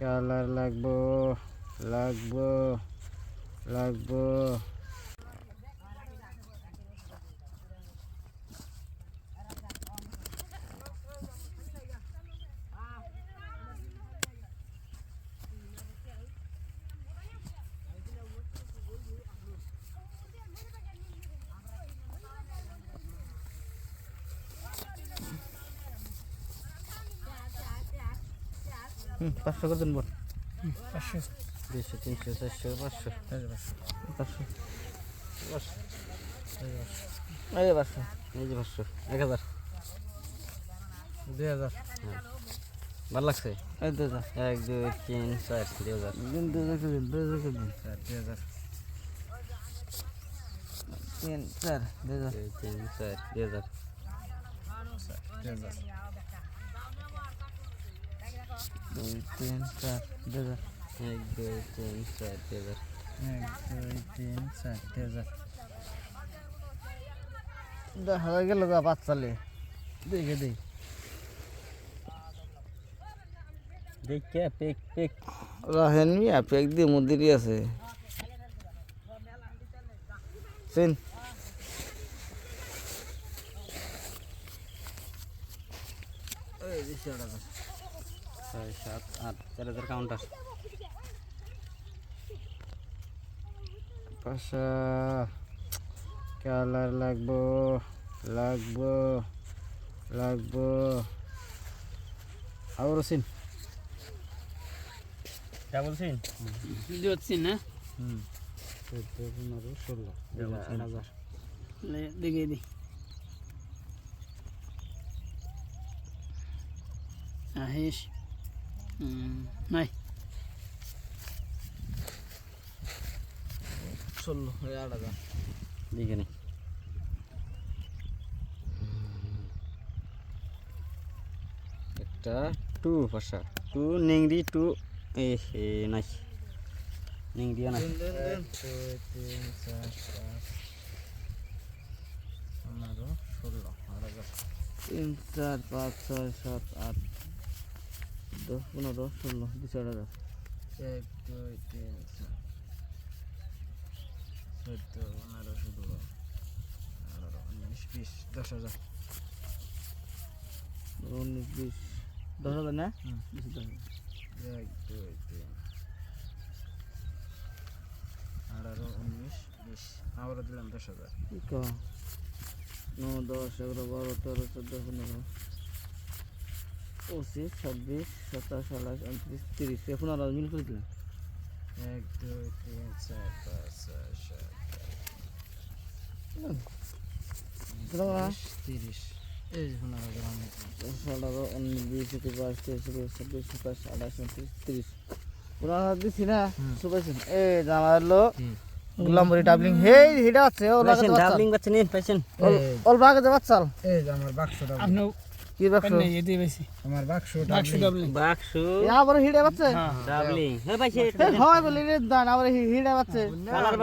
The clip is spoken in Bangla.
কালার লাগবো লাগবো লাগবো। পাঁচশো করে দিন বল। 500 200 300 400 500 পাঁচশো এই এই পাঁচশো যে 500 1000 2000 ভালো লাগছে। এই 2000 1 2 3 4 2000 দিন 2000 করে দিন 2000 করে দিন 2000 3 4 2000 2 3 4 2000 2 3 4 2000 1 2 3 4 2000 1 2 3 4 2000 দেখা গেল গা বাচ্চালে দেখে দেই দেখে পেক পেক রাহেন মিয়া পেক দিয়ে মন্দিরই আছে সিন এই দিশাটা 6 7 8 4000 কাউন্টার পাশা কালার লাগবো লাগবো লাগবো আর সিন ডাবল সিন দিচ্ছি না 15 16 1000 দেখে দি আহিস নাই 16 8000 দেখে নি একটা 2 পাশা 2 নিংড়ি 2 এ হে নাই নিংড়ি না 1 2 3 4 5 15 16 3 4 5 6 7 8 10 15 16 2000 1 2 3 4 14 15 16 18 19 20 10000 19 20 10000 না 1 2 3 18 19 20 আবার দিলাম 10000 9 10 11 12 13 14 15 25 26 27 28 29 30 এখন আর মিল করে দিলাম 1 2 3 4 5 6 7 30 এই যে 18 19 20 21 22 23 24 25 26 27 28 29 30 পুরা দিছি না সুপাইছেন এই জামা হলো গুলামবরি ডাবলিং হেই হেডা আছে ও লাগে ডাবলিং বাচ্চা নিন পাইছেন অল ভাগে যাবা চাল এই যে আমার বাক্সটা আপনি কি বাক্স আমার বাক্সটা বাক্স ইয়া বড় হিডা বাচ্চা ডাবলিং হে পাইছে হয় বলি রে দান আবার হিডা বাচ্চা কালার